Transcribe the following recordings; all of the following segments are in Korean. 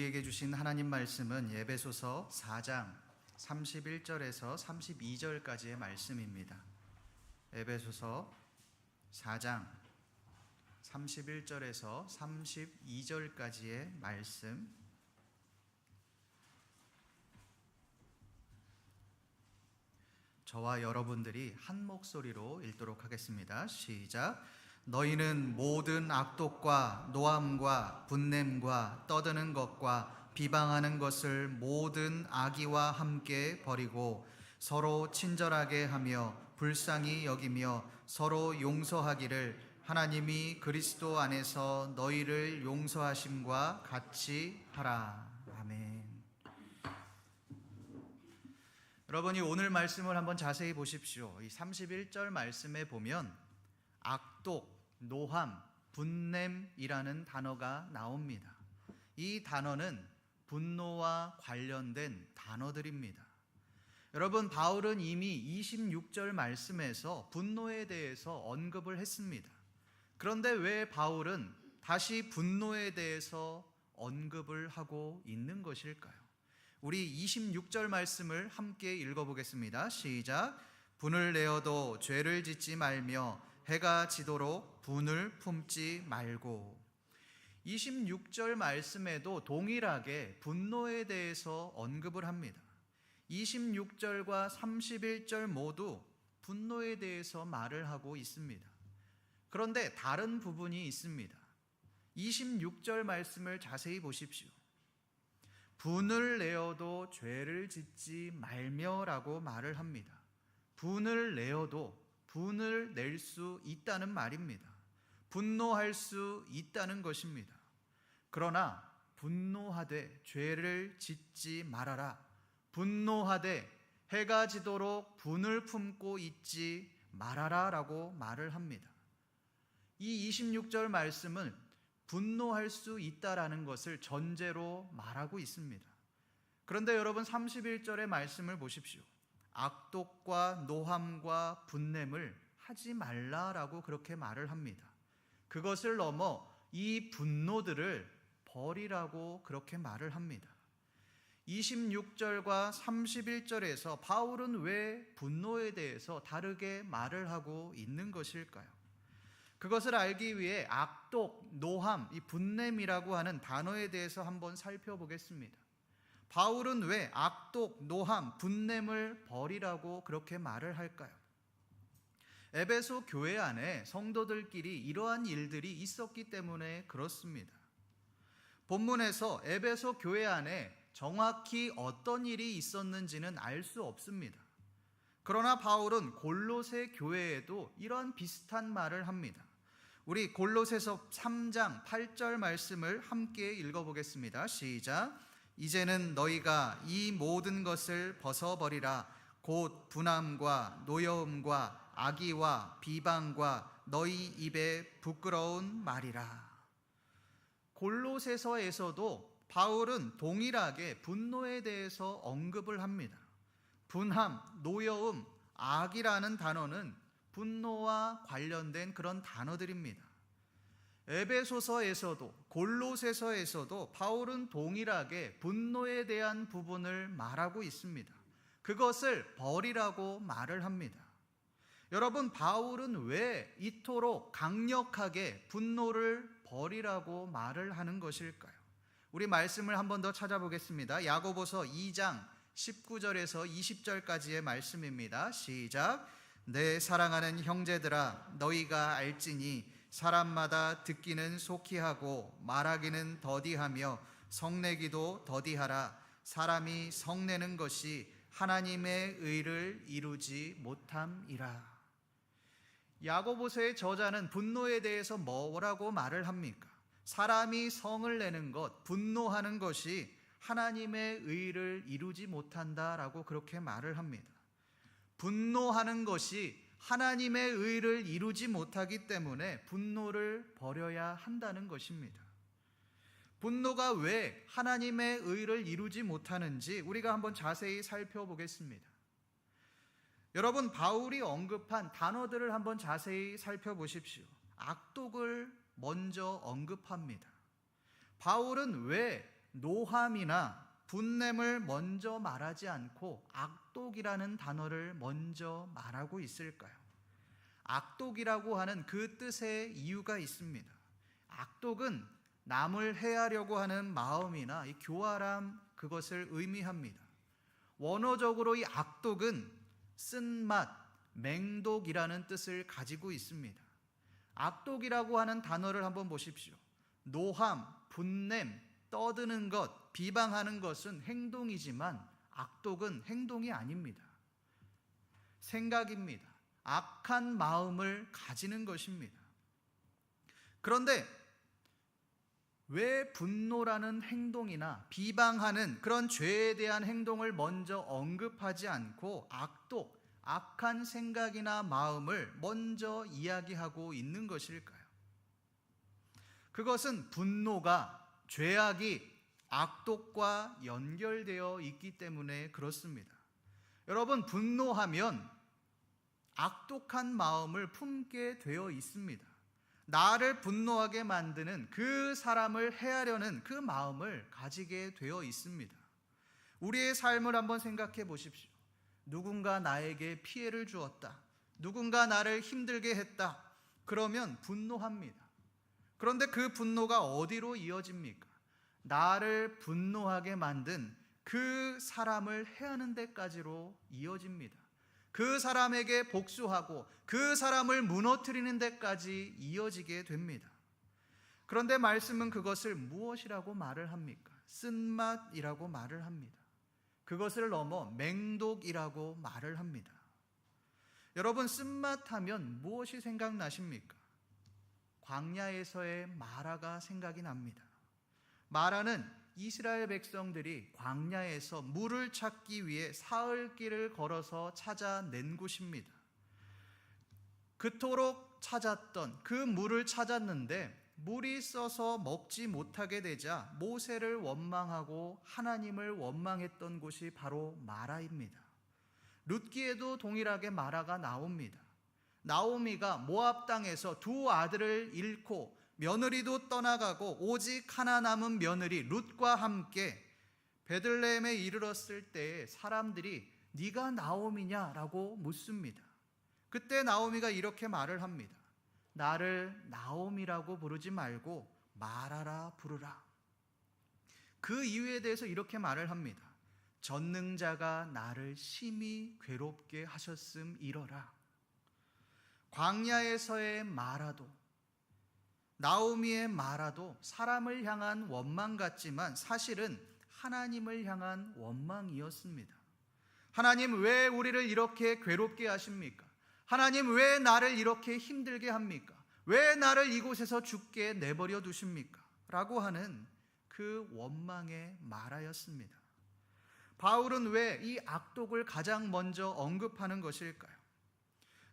우리에게 주신 하나님 말씀은 에베소서 4장 31절에서 32절까지의 말씀입니다. 에베소서 4장 31절에서 32절까지의 말씀, 저와 여러분들이 한 목소리로 읽도록 하겠습니다. 시작. 너희는 모든 악독과 노함과 분냄과 떠드는 것과 비방하는 것을 모든 악의와 함께 버리고 서로 친절하게 하며 불쌍히 여기며 서로 용서하기를 하나님이 그리스도 안에서 너희를 용서하심과 같이 하라. 아멘. 여러분이 오늘 말씀을 한번 자세히 보십시오. 이 31절 말씀에 보면 악독, 노함, 분냄이라는 단어가 나옵니다. 이 단어는 분노와 관련된 단어들입니다. 여러분, 바울은 이미 26절 말씀에서 분노에 대해서 언급을 했습니다. 그런데 왜 바울은 다시 분노에 대해서 언급을 하고 있는 것일까요? 우리 26절 말씀을 함께 읽어보겠습니다. 시작. 분을 내어도 죄를 짓지 말며 해가 지도록 분을 품지 말고. 26절 말씀에도 동일하게 분노에 대해서 언급을 합니다. 26절과 31절 모두 분노에 대해서 말을 하고 있습니다. 그런데 다른 부분이 있습니다. 26절 말씀을 자세히 보십시오. 분을 내어도 죄를 짓지 말며라고 말을 합니다. 분을 내어도 분을 낼 수 있다는 말입니다. 분노할 수 있다는 것입니다. 그러나 분노하되 죄를 짓지 말아라. 분노하되 해가 지도록 분을 품고 있지 말아라 라고 말을 합니다. 이 26절 말씀은 분노할 수 있다라는 것을 전제로 말하고 있습니다. 그런데 여러분 31절의 말씀을 보십시오. 악독과 노함과 분냄을 하지 말라라고 그렇게 말을 합니다. 그것을 넘어 이 분노들을 버리라고 그렇게 말을 합니다. 26절과 31절에서 바울은 왜 분노에 대해서 다르게 말을 하고 있는 것일까요? 그것을 알기 위해 악독, 노함, 이 분냄이라고 하는 단어에 대해서 한번 살펴보겠습니다. 바울은 왜 악독, 노함, 분냄을 버리라고 그렇게 말을 할까요? 에베소 교회 안에 성도들끼리 이러한 일들이 있었기 때문에 그렇습니다. 본문에서 에베소 교회 안에 정확히 어떤 일이 있었는지는 알 수 없습니다. 그러나 바울은 골로새 교회에도 이런 비슷한 말을 합니다. 우리 골로새서 3장 8절 말씀을 함께 읽어보겠습니다. 시작. 이제는 너희가 이 모든 것을 벗어버리라. 곧 분함과 노여움과 악의와 비방과 너희 입에 부끄러운 말이라. 골로새서에서도 바울은 동일하게 분노에 대해서 언급을 합니다. 분함, 노여움, 악이라는 단어는 분노와 관련된 그런 단어들입니다. 에베소서에서도 골로새서에서도 바울은 동일하게 분노에 대한 부분을 말하고 있습니다. 그것을 버리라고 말을 합니다. 여러분, 바울은 왜 이토록 강력하게 분노를 버리라고 말을 하는 것일까요? 우리 말씀을 한 번 더 찾아보겠습니다. 야고보서 2장 19절에서 20절까지의 말씀입니다. 시작. 내 사랑하는 형제들아, 너희가 알지니 사람마다 듣기는 속히 하고 말하기는 더디하며 성내기도 더디하라. 사람이 성내는 것이 하나님의 의를 이루지 못함이라. 야고보서의 저자는 분노에 대해서 뭐라고 말을 합니까? 사람이 성을 내는 것, 분노하는 것이 하나님의 의를 이루지 못한다라고 그렇게 말을 합니다. 분노하는 것이 하나님의 의를 이루지 못하기 때문에 분노를 버려야 한다는 것입니다. 분노가 왜 하나님의 의를 이루지 못하는지 우리가 한번 자세히 살펴보겠습니다. 여러분, 바울이 언급한 단어들을 한번 자세히 살펴보십시오. 악독을 먼저 언급합니다. 바울은 왜 노함이나 분냄을 먼저 말하지 않고 악독이라는 단어를 먼저 말하고 있을까요? 악독이라고 하는 그 뜻의 이유가 있습니다. 악독은 남을 해하려고 하는 마음이나 이 교활함, 그것을 의미합니다. 원어적으로 이 악독은 쓴맛, 맹독이라는 뜻을 가지고 있습니다. 악독이라고 하는 단어를 한번 보십시오. 노함, 분냄, 떠드는 것, 비방하는 것은 행동이지만 악독은 행동이 아닙니다. 생각입니다. 악한 마음을 가지는 것입니다. 그런데 왜 분노라는 행동이나 비방하는 그런 죄에 대한 행동을 먼저 언급하지 않고 악독, 악한 생각이나 마음을 먼저 이야기하고 있는 것일까요? 그것은 분노가, 죄악이 악독과 연결되어 있기 때문에 그렇습니다. 여러분, 분노하면 악독한 마음을 품게 되어 있습니다. 나를 분노하게 만드는 그 사람을 해하려는 그 마음을 가지게 되어 있습니다. 우리의 삶을 한번 생각해 보십시오. 누군가 나에게 피해를 주었다. 누군가 나를 힘들게 했다. 그러면 분노합니다. 그런데 그 분노가 어디로 이어집니까? 나를 분노하게 만든 그 사람을 해하는 데까지로 이어집니다. 그 사람에게 복수하고 그 사람을 무너뜨리는 데까지 이어지게 됩니다. 그런데 말씀은 그것을 무엇이라고 말을 합니까? 쓴맛이라고 말을 합니다. 그것을 넘어 맹독이라고 말을 합니다. 여러분, 쓴맛하면 무엇이 생각나십니까? 광야에서의 마라가 생각이 납니다. 마라는 이스라엘 백성들이 광야에서 물을 찾기 위해 사흘길을 걸어서 찾아낸 곳입니다. 그토록 찾았던 그 물을 찾았는데 물이 써서 먹지 못하게 되자 모세를 원망하고 하나님을 원망했던 곳이 바로 마라입니다. 룻기에도 동일하게 마라가 나옵니다. 나오미가 모압 땅에서 두 아들을 잃고 며느리도 떠나가고 오직 하나 남은 며느리 룻과 함께 베들레헴에 이르렀을 때 사람들이 네가 나오미냐라고 묻습니다. 그때 나오미가 이렇게 말을 합니다. 나를 나오미라고 부르지 말고 마라라 부르라. 그 이유에 대해서 이렇게 말을 합니다. 전능자가 나를 심히 괴롭게 하셨음이러라. 광야에서의 마라도, 나오미의 마라도 사람을 향한 원망 같지만 사실은 하나님을 향한 원망이었습니다. 하나님, 왜 우리를 이렇게 괴롭게 하십니까? 하나님, 왜 나를 이렇게 힘들게 합니까? 왜 나를 이곳에서 죽게 내버려 두십니까? 라고 하는 그 원망의 마라였습니다. 바울은 왜 이 악독을 가장 먼저 언급하는 것일까요?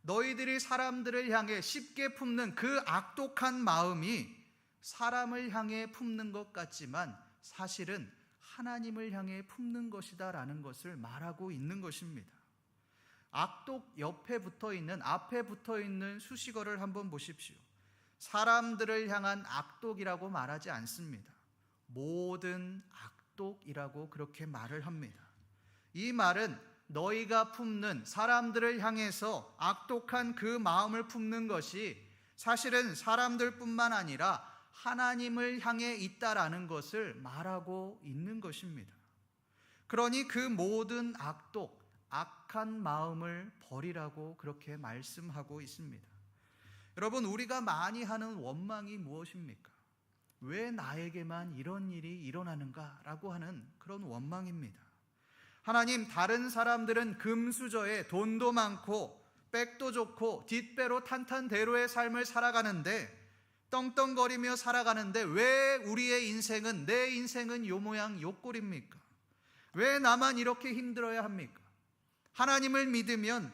너희들이 사람들을 향해 쉽게 품는 그 악독한 마음이 사람을 향해 품는 것 같지만 사실은 하나님을 향해 품는 것이다 라는 것을 말하고 있는 것입니다. 악독 옆에 붙어있는, 앞에 붙어있는 수식어를 한번 보십시오. 사람들을 향한 악독이라고 말하지 않습니다. 모든 악독이라고 그렇게 말을 합니다. 이 말은 너희가 품는, 사람들을 향해서 악독한 그 마음을 품는 것이 사실은 사람들뿐만 아니라 하나님을 향해 있다라는 것을 말하고 있는 것입니다. 그러니 그 모든 악독, 악한 마음을 버리라고 그렇게 말씀하고 있습니다. 여러분, 우리가 많이 하는 원망이 무엇입니까? 왜 나에게만 이런 일이 일어나는가라고 하는 그런 원망입니다. 하나님, 다른 사람들은 금수저에 돈도 많고 백도 좋고 뒷배로 탄탄대로의 삶을 살아가는데, 떵떵거리며 살아가는데 왜 우리의 인생은, 내 인생은 요 모양 요 꼴입니까? 왜 나만 이렇게 힘들어야 합니까? 하나님을 믿으면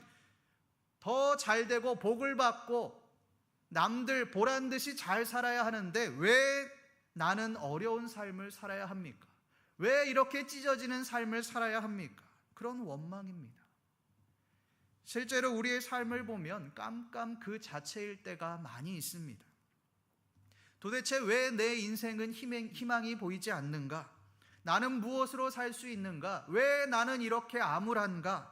더 잘되고 복을 받고 남들 보란듯이 잘 살아야 하는데 왜 나는 어려운 삶을 살아야 합니까? 왜 이렇게 찢어지는 삶을 살아야 합니까? 그런 원망입니다. 실제로 우리의 삶을 보면 깜깜 그 자체일 때가 많이 있습니다. 도대체 왜 내 인생은 희망이 보이지 않는가? 나는 무엇으로 살 수 있는가? 왜 나는 이렇게 암울한가?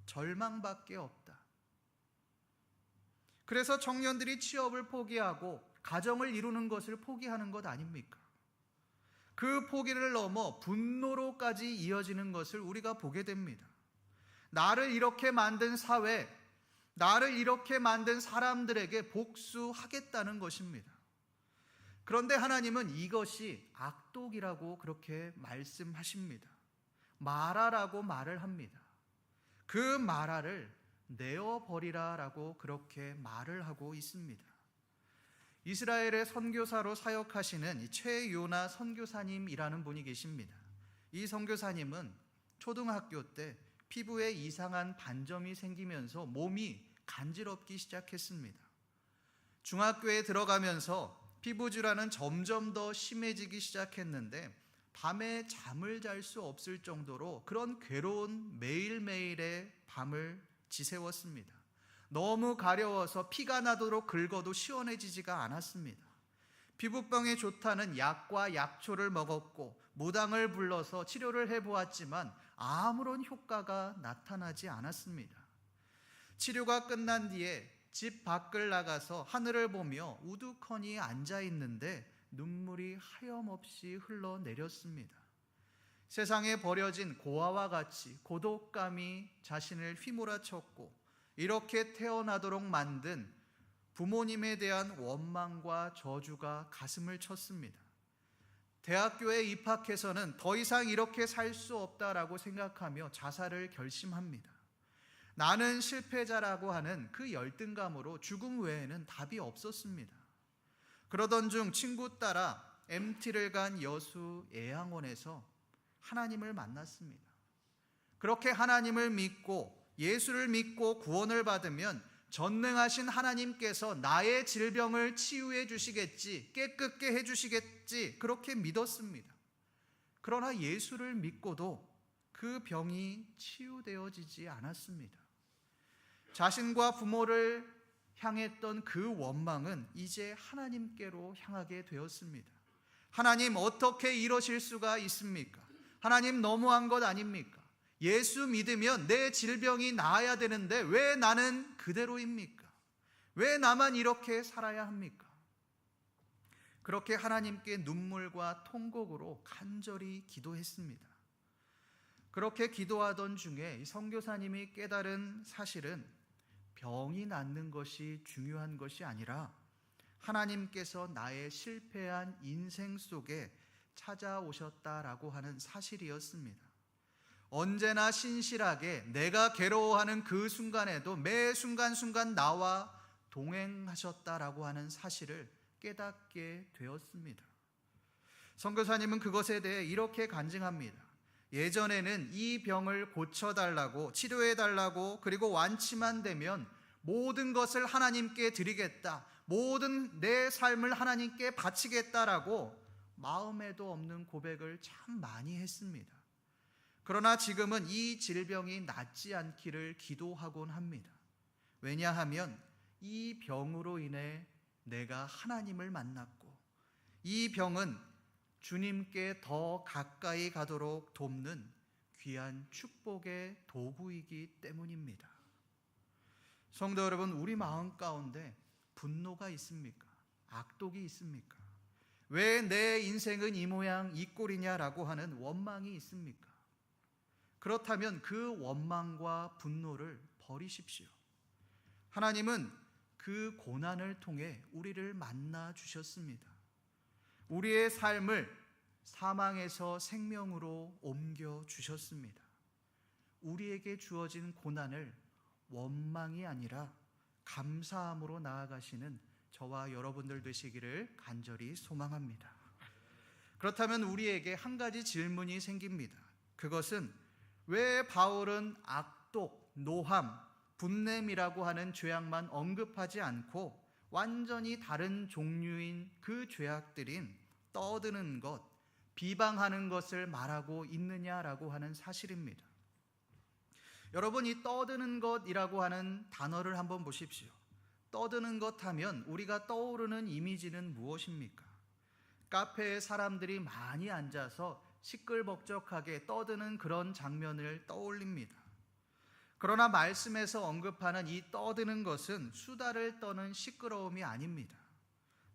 절망밖에 없다. 그래서 청년들이 취업을 포기하고 가정을 이루는 것을 포기하는 것 아닙니까? 그 포기를 넘어 분노로까지 이어지는 것을 우리가 보게 됩니다. 나를 이렇게 만든 사회, 나를 이렇게 만든 사람들에게 복수하겠다는 것입니다. 그런데 하나님은 이것이 악독이라고 그렇게 말씀하십니다. 마라라고 말을 합니다. 그 마라를 내어버리라라고 그렇게 말을 하고 있습니다. 이스라엘의 선교사로 사역하시는 최요나 선교사님이라는 분이 계십니다. 이 선교사님은 초등학교 때 피부에 이상한 반점이 생기면서 몸이 간지럽기 시작했습니다. 중학교에 들어가면서 피부 질환은 점점 더 심해지기 시작했는데 밤에 잠을 잘 수 없을 정도로 그런 괴로운 매일매일의 밤을 지새웠습니다. 너무 가려워서 피가 나도록 긁어도 시원해지지가 않았습니다. 피부병에 좋다는 약과 약초를 먹었고 무당을 불러서 치료를 해보았지만 아무런 효과가 나타나지 않았습니다. 치료가 끝난 뒤에 집 밖을 나가서 하늘을 보며 우두커니 앉아 있는데 눈물이 하염없이 흘러내렸습니다. 세상에 버려진 고아와 같이 고독감이 자신을 휘몰아쳤고 이렇게 태어나도록 만든 부모님에 대한 원망과 저주가 가슴을 쳤습니다. 대학교에 입학해서는 더 이상 이렇게 살 수 없다라고 생각하며 자살을 결심합니다. 나는 실패자라고 하는 그 열등감으로 죽음 외에는 답이 없었습니다. 그러던 중 친구 따라 MT를 간 여수 예양원에서 하나님을 만났습니다. 그렇게 하나님을 믿고 예수를 믿고 구원을 받으면 전능하신 하나님께서 나의 질병을 치유해 주시겠지, 깨끗게 해 주시겠지, 그렇게 믿었습니다. 그러나 예수를 믿고도 그 병이 치유되어지지 않았습니다. 자신과 부모를 향했던 그 원망은 이제 하나님께로 향하게 되었습니다. 하나님, 어떻게 이러실 수가 있습니까? 하나님, 너무한 것 아닙니까? 예수 믿으면 내 질병이 나아야 되는데 왜 나는 그대로입니까? 왜 나만 이렇게 살아야 합니까? 그렇게 하나님께 눈물과 통곡으로 간절히 기도했습니다. 그렇게 기도하던 중에 선교사님이 깨달은 사실은 병이 낫는 것이 중요한 것이 아니라 하나님께서 나의 실패한 인생 속에 찾아오셨다라고 하는 사실이었습니다. 언제나 신실하게 내가 괴로워하는 그 순간에도 매 순간순간 나와 동행하셨다라고 하는 사실을 깨닫게 되었습니다. 선교사님은 그것에 대해 이렇게 간증합니다. 예전에는 이 병을 고쳐달라고, 치료해달라고, 그리고 완치만 되면 모든 것을 하나님께 드리겠다, 모든 내 삶을 하나님께 바치겠다라고 마음에도 없는 고백을 참 많이 했습니다. 그러나 지금은 이 질병이 낫지 않기를 기도하곤 합니다. 왜냐하면 이 병으로 인해 내가 하나님을 만났고 이 병은 주님께 더 가까이 가도록 돕는 귀한 축복의 도구이기 때문입니다. 성도 여러분, 우리 마음 가운데 분노가 있습니까? 악독이 있습니까? 왜 내 인생은 이 모양 이 꼴이냐라고 하는 원망이 있습니까? 그렇다면 그 원망과 분노를 버리십시오. 하나님은 그 고난을 통해 우리를 만나 주셨습니다. 우리의 삶을 사망에서 생명으로 옮겨 주셨습니다. 우리에게 주어진 고난을 원망이 아니라 감사함으로 나아가시는 저와 여러분들 되시기를 간절히 소망합니다. 그렇다면 우리에게 한 가지 질문이 생깁니다. 그것은 왜 바울은 악독, 노함, 분냄이라고 하는 죄악만 언급하지 않고 완전히 다른 종류인 그 죄악들인 떠드는 것, 비방하는 것을 말하고 있느냐라고 하는 사실입니다. 여러분, 이 떠드는 것이라고 하는 단어를 한번 보십시오. 떠드는 것 하면 우리가 떠오르는 이미지는 무엇입니까? 카페에 사람들이 많이 앉아서 시끌벅적하게 떠드는 그런 장면을 떠올립니다. 그러나 말씀에서 언급하는 이 떠드는 것은 수다를 떠는 시끄러움이 아닙니다.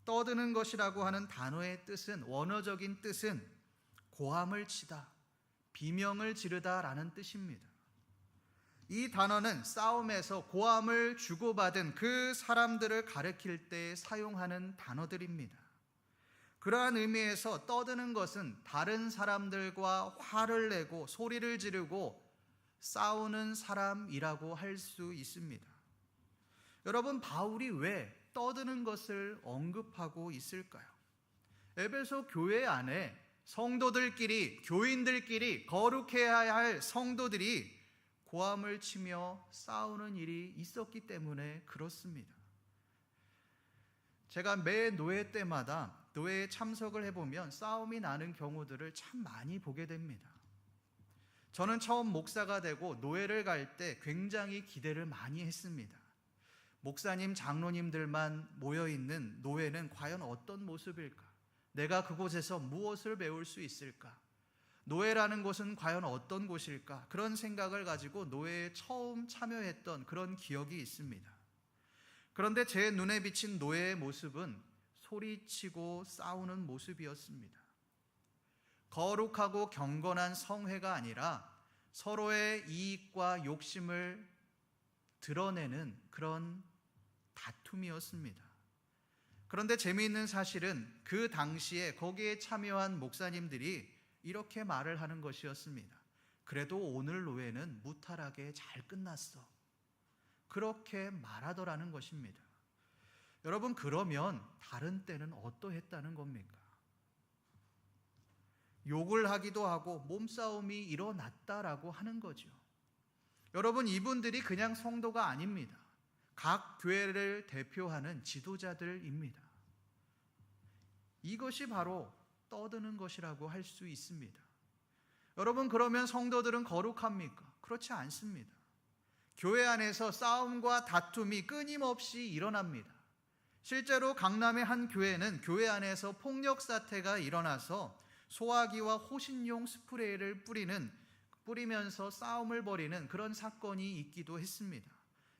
떠드는 것이라고 하는 단어의 뜻은, 원어적인 뜻은 고함을 치다, 비명을 지르다라는 뜻입니다. 이 단어는 싸움에서 고함을 주고받은 그 사람들을 가리킬 때 사용하는 단어들입니다. 그러한 의미에서 떠드는 것은 다른 사람들과 화를 내고 소리를 지르고 싸우는 사람이라고 할 수 있습니다. 여러분, 바울이 왜 떠드는 것을 언급하고 있을까요? 에베소 교회 안에 성도들끼리, 교인들끼리, 거룩해야 할 성도들이 고함을 치며 싸우는 일이 있었기 때문에 그렇습니다. 제가 매 노회 때마다 노회에 참석을 해보면 싸움이 나는 경우들을 참 많이 보게 됩니다. 저는 처음 목사가 되고 노회를 갈 때 굉장히 기대를 많이 했습니다. 목사님, 장로님들만 모여있는 노회는 과연 어떤 모습일까? 내가 그곳에서 무엇을 배울 수 있을까? 노회라는 곳은 과연 어떤 곳일까? 그런 생각을 가지고 노회에 처음 참여했던 그런 기억이 있습니다. 그런데 제 눈에 비친 노회의 모습은 소리치고 싸우는 모습이었습니다. 거룩하고 경건한 성회가 아니라 서로의 이익과 욕심을 드러내는 그런 다툼이었습니다. 그런데 재미있는 사실은 그 당시에 거기에 참여한 목사님들이 이렇게 말을 하는 것이었습니다. 그래도 오늘 노회는 무탈하게 잘 끝났어. 그렇게 말하더라는 것입니다. 여러분, 그러면 다른 때는 어떠했다는 겁니까? 욕을 하기도 하고 몸싸움이 일어났다라고 하는 거죠. 여러분, 이분들이 그냥 성도가 아닙니다. 각 교회를 대표하는 지도자들입니다. 이것이 바로 떠드는 것이라고 할 수 있습니다. 여러분, 그러면 성도들은 거룩합니까? 그렇지 않습니다. 교회 안에서 싸움과 다툼이 끊임없이 일어납니다. 실제로 강남의 한 교회는 교회 안에서 폭력 사태가 일어나서 소화기와 호신용 스프레이를 뿌리면서 싸움을 벌이는 그런 사건이 있기도 했습니다.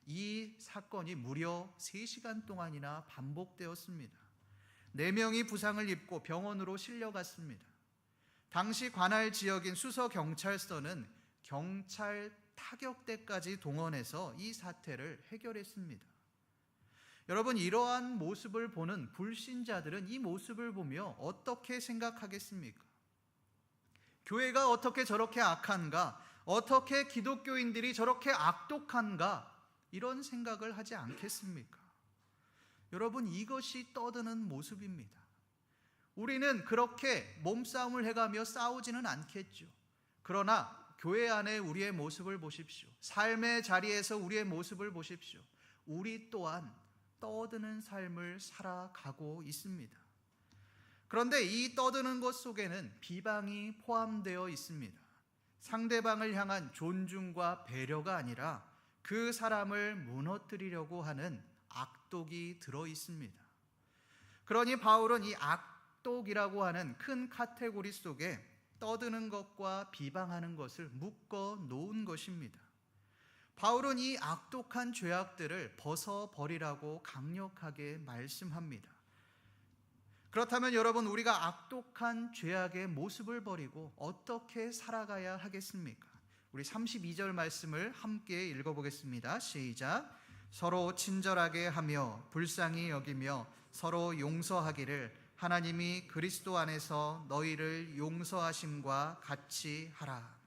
이 사건이 무려 3시간 동안이나 반복되었습니다. 4명이 부상을 입고 병원으로 실려갔습니다. 당시 관할 지역인 수서경찰서는 경찰 타격대까지 동원해서 이 사태를 해결했습니다. 여러분, 이러한 모습을 보는 불신자들은 이 모습을 보며 어떻게 생각하겠습니까? 교회가 어떻게 저렇게 악한가? 어떻게 기독교인들이 저렇게 악독한가? 이런 생각을 하지 않겠습니까? 여러분, 이것이 떠드는 모습입니다. 우리는 그렇게 몸싸움을 해가며 싸우지는 않겠죠. 그러나 교회 안에 우리의 모습을 보십시오. 삶의 자리에서 우리의 모습을 보십시오. 우리 또한 떠드는 삶을 살아가고 있습니다. 그런데 이 떠드는 것 속에는 비방이 포함되어 있습니다. 상대방을 향한 존중과 배려가 아니라 그 사람을 무너뜨리려고 하는 악독이 들어 있습니다. 그러니 바울은 이 악독이라고 하는 큰 카테고리 속에 떠드는 것과 비방하는 것을 묶어 놓은 것입니다. 바울은 이 악독한 죄악들을 벗어버리라고 강력하게 말씀합니다. 그렇다면 여러분, 우리가 악독한 죄악의 모습을 버리고 어떻게 살아가야 하겠습니까? 우리 32절 말씀을 함께 읽어보겠습니다. 시작. 서로 친절하게 하며 불쌍히 여기며 서로 용서하기를 하나님이 그리스도 안에서 너희를 용서하심과 같이 하라.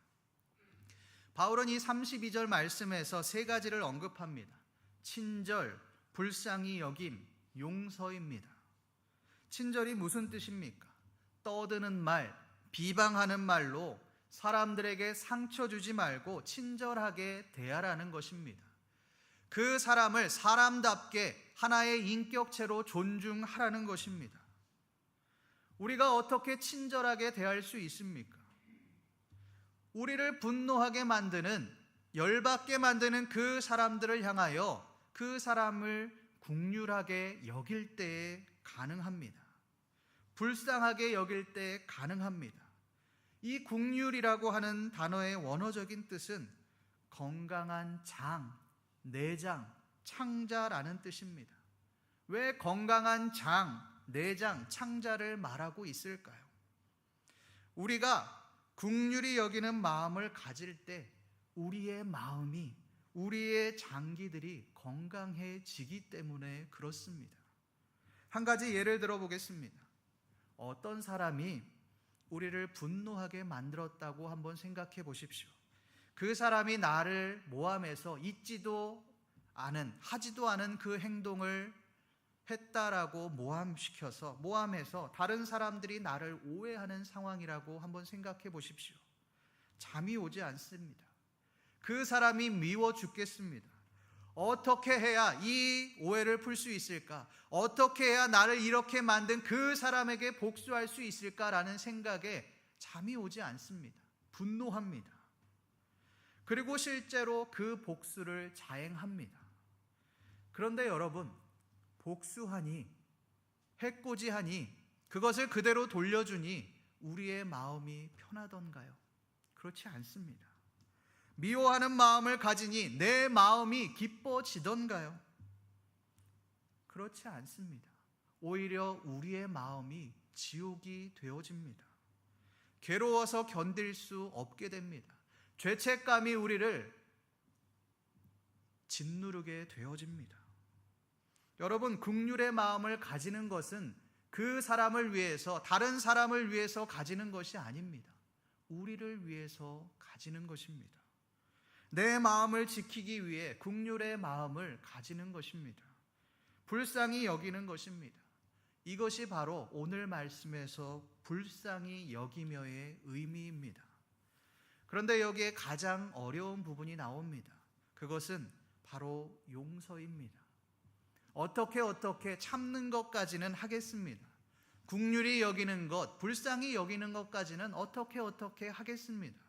바울은 이 32절 말씀에서 3가지를 언급합니다. 친절, 불쌍히 여김, 용서입니다. 친절이 무슨 뜻입니까? 떠드는 말, 비방하는 말로 사람들에게 상처 주지 말고 친절하게 대하라는 것입니다. 그 사람을 사람답게 하나의 인격체로 존중하라는 것입니다. 우리가 어떻게 친절하게 대할 수 있습니까? 우리를 분노하게 만드는, 열받게 만드는 그 사람들을 향하여 그 사람을 긍휼하게 여길 때에 가능합니다. 불쌍하게 여길 때 가능합니다. 이 국률이라고 하는 단어의 원어적인 뜻은 건강한 장, 내장, 창자라는 뜻입니다. 왜 건강한 장, 내장, 창자를 말하고 있을까요? 우리가 국률이 여기는 마음을 가질 때 우리의 마음이, 우리의 장기들이 건강해지기 때문에 그렇습니다. 한 가지 예를 들어 보겠습니다. 어떤 사람이 우리를 분노하게 만들었다고 한번 생각해 보십시오. 그 사람이 나를 모함해서 있지도 않은, 하지도 않은 그 행동을 했다라고 모함해서 다른 사람들이 나를 오해하는 상황이라고 한번 생각해 보십시오. 잠이 오지 않습니다. 그 사람이 미워 죽겠습니다. 어떻게 해야 이 오해를 풀 수 있을까? 어떻게 해야 나를 이렇게 만든 그 사람에게 복수할 수 있을까라는 생각에 잠이 오지 않습니다. 분노합니다. 그리고 실제로 그 복수를 자행합니다. 그런데 여러분, 복수하니, 해코지하니, 그것을 그대로 돌려주니 우리의 마음이 편하던가요? 그렇지 않습니다. 미워하는 마음을 가지니 내 마음이 기뻐지던가요? 그렇지 않습니다. 오히려 우리의 마음이 지옥이 되어집니다. 괴로워서 견딜 수 없게 됩니다. 죄책감이 우리를 짓누르게 되어집니다. 여러분, 긍휼의 마음을 가지는 것은 그 사람을 위해서, 다른 사람을 위해서 가지는 것이 아닙니다. 우리를 위해서 가지는 것입니다. 내 마음을 지키기 위해 긍휼의 마음을 가지는 것입니다. 불쌍히 여기는 것입니다. 이것이 바로 오늘 말씀에서 불쌍히 여기며의 의미입니다. 그런데 여기에 가장 어려운 부분이 나옵니다. 그것은 바로 용서입니다. 어떻게 참는 것까지는 하겠습니다. 긍휼히 여기는 것, 불쌍히 여기는 것까지는 어떻게 하겠습니다.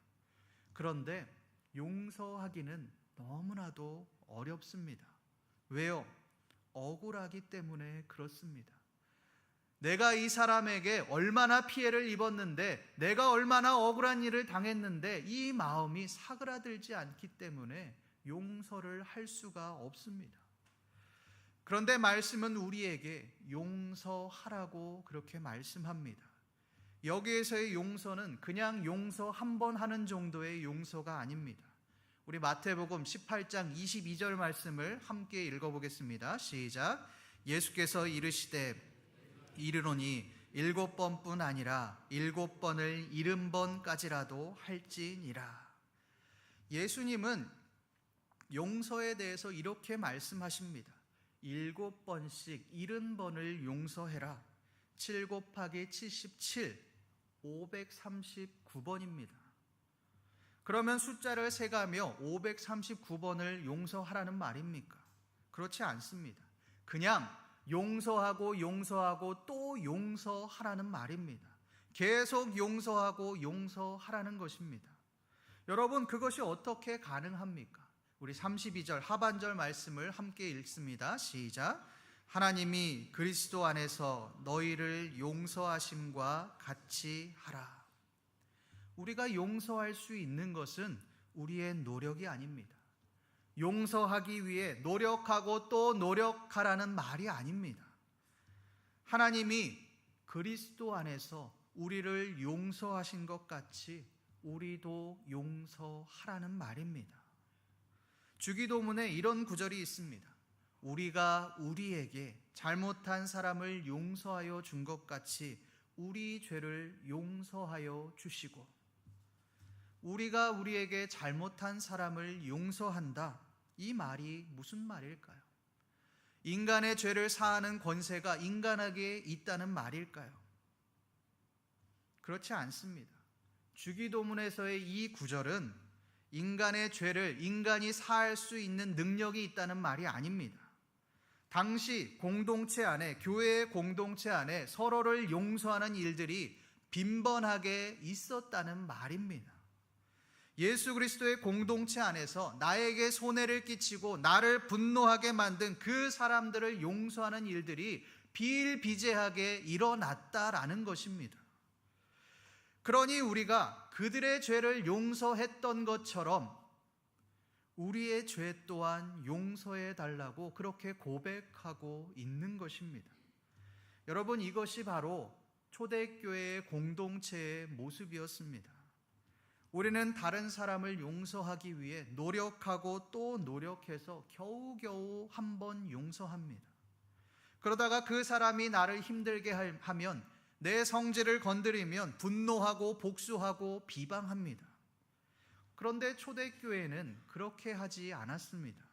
그런데 용서하기는 너무나도 어렵습니다. 왜요? 억울하기 때문에 그렇습니다. 내가 이 사람에게 얼마나 피해를 입었는데, 내가 얼마나 억울한 일을 당했는데 이 마음이 사그라들지 않기 때문에 용서를 할 수가 없습니다. 그런데 말씀은 우리에게 용서하라고 그렇게 말씀합니다. 여기에서의 용서는 그냥 용서 한 번 하는 정도의 용서가 아닙니다. 우리 마태복음 18장 22절 말씀을 함께 읽어보겠습니다. 시작. 예수께서 이르시되 이르노니 7번뿐 아니라 7번을 70번까지라도 할지니라. 예수님은 용서에 대해서 이렇게 말씀하십니다. 7번씩 70번을 용서해라. 7 곱하기 77, 539번입니다. 그러면 숫자를 세가며 539번을 용서하라는 말입니까? 그렇지 않습니다. 그냥 용서하고 또 용서하라는 말입니다. 계속 용서하라는 것입니다. 여러분, 그것이 어떻게 가능합니까? 우리 32절 하반절 말씀을 함께 읽습니다. 시작. 하나님이 그리스도 안에서 너희를 용서하심과 같이 하라. 우리가 용서할 수 있는 것은 우리의 노력이 아닙니다. 용서하기 위해 노력하고 또 노력하라는 말이 아닙니다. 하나님이 그리스도 안에서 우리를 용서하신 것 같이 우리도 용서하라는 말입니다. 주기도문에 이런 구절이 있습니다. 우리가 우리에게 잘못한 사람을 용서하여 준 것 같이 우리 죄를 용서하여 주시고. 우리가 우리에게 잘못한 사람을 용서한다. 이 말이 무슨 말일까요? 인간의 죄를 사하는 권세가 인간에게 있다는 말일까요? 그렇지 않습니다. 주기도문에서의 이 구절은 인간의 죄를 인간이 사할 수 있는 능력이 있다는 말이 아닙니다. 당시 공동체 안에, 교회의 공동체 안에 서로를 용서하는 일들이 빈번하게 있었다는 말입니다. 예수 그리스도의 공동체 안에서 나에게 손해를 끼치고 나를 분노하게 만든 그 사람들을 용서하는 일들이 비일비재하게 일어났다라는 것입니다. 그러니 우리가 그들의 죄를 용서했던 것처럼 우리의 죄 또한 용서해 달라고 그렇게 고백하고 있는 것입니다. 여러분, 이것이 바로 초대교회의 공동체의 모습이었습니다. 우리는 다른 사람을 용서하기 위해 노력하고 또 노력해서 겨우겨우 한 번 용서합니다. 그러다가 그 사람이 나를 힘들게 하면, 내 성질을 건드리면 분노하고 복수하고 비방합니다. 그런데 초대교회는 그렇게 하지 않았습니다.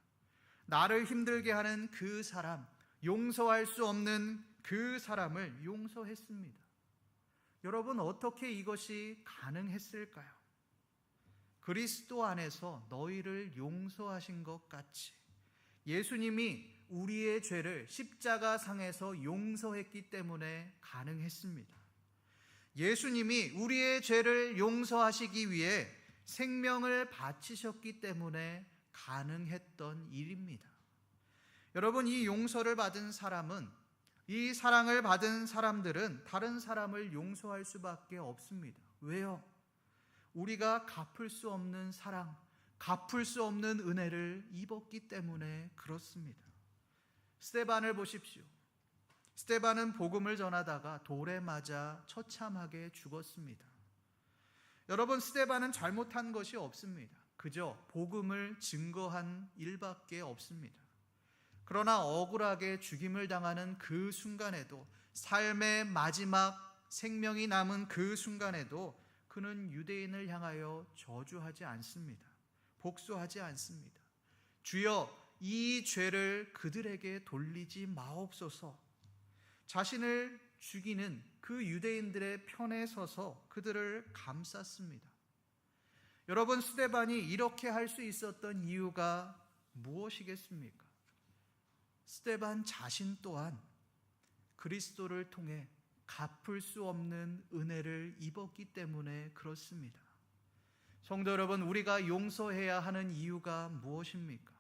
나를 힘들게 하는 그 사람, 용서할 수 없는 그 사람을 용서했습니다. 여러분, 어떻게 이것이 가능했을까요? 그리스도 안에서 너희를 용서하신 것 같이 예수님이 우리의 죄를 십자가상에서 용서했기 때문에 가능했습니다. 예수님이 우리의 죄를 용서하시기 위해 생명을 바치셨기 때문에 가능했던 일입니다. 여러분, 이 용서를 받은 사람은, 이 사랑을 받은 사람들은 다른 사람을 용서할 수밖에 없습니다. 왜요? 우리가 갚을 수 없는 사랑, 갚을 수 없는 은혜를 입었기 때문에 그렇습니다. 스데반을 보십시오. 스데반은 복음을 전하다가 돌에 맞아 처참하게 죽었습니다. 여러분, 스데반은 잘못한 것이 없습니다. 그저 복음을 증거한 일밖에 없습니다. 그러나 억울하게 죽임을 당하는 그 순간에도, 삶의 마지막 생명이 남은 그 순간에도 그는 유대인을 향하여 저주하지 않습니다. 복수하지 않습니다. 주여, 이 죄를 그들에게 돌리지 마옵소서. 자신을 죽이는 그 유대인들의 편에 서서 그들을 감쌌습니다. 여러분, 스데반이 이렇게 할 수 있었던 이유가 무엇이겠습니까? 스데반 자신 또한 그리스도를 통해 갚을 수 없는 은혜를 입었기 때문에 그렇습니다. 성도 여러분, 우리가 용서해야 하는 이유가 무엇입니까?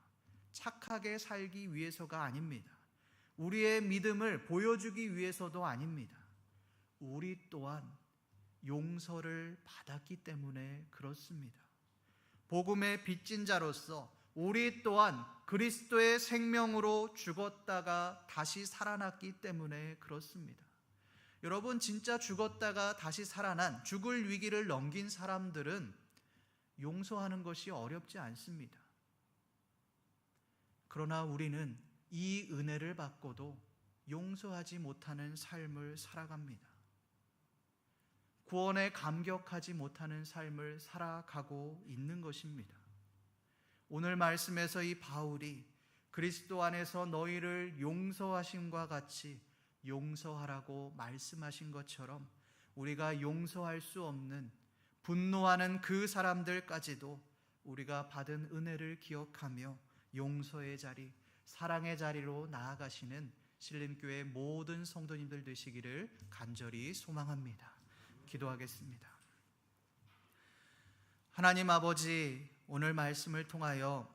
착하게 살기 위해서가 아닙니다. 우리의 믿음을 보여주기 위해서도 아닙니다. 우리 또한 용서를 받았기 때문에 그렇습니다. 복음의 빚진 자로서 우리 또한 그리스도의 생명으로 죽었다가 다시 살아났기 때문에 그렇습니다. 여러분, 진짜 죽었다가 다시 살아난, 죽을 위기를 넘긴 사람들은 용서하는 것이 어렵지 않습니다. 그러나 우리는 이 은혜를 받고도 용서하지 못하는 삶을 살아갑니다. 구원에 감격하지 못하는 삶을 살아가고 있는 것입니다. 오늘 말씀에서 이 바울이 그리스도 안에서 너희를 용서하심과 같이 용서하라고 말씀하신 것처럼 우리가 용서할 수 없는, 분노하는 그 사람들까지도 우리가 받은 은혜를 기억하며 용서의 자리, 사랑의 자리로 나아가시는 신림교회 모든 성도님들 되시기를 간절히 소망합니다. 기도하겠습니다. 하나님 아버지, 오늘 말씀을 통하여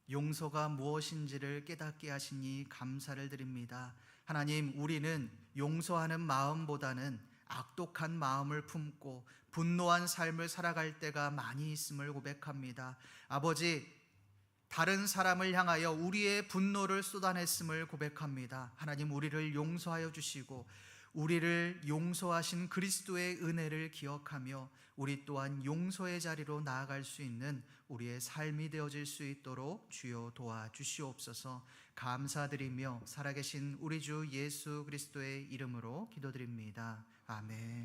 용서가 무엇인지를 깨닫게 하시니 감사를 드립니다. 하나님, 우리는 용서하는 마음보다는 악독한 마음을 품고 분노한 삶을 살아갈 때가 많이 있음을 고백합니다. 아버지, 다른 사람을 향하여 우리의 분노를 쏟아냈음을 고백합니다. 하나님, 우리를 용서하여 주시고 우리를 용서하신 그리스도의 은혜를 기억하며 우리 또한 용서의 자리로 나아갈 수 있는 우리의 삶이 되어질 수 있도록 주여 도와주시옵소서. 감사드리며 살아계신 우리 주 예수 그리스도의 이름으로 기도드립니다. 아멘.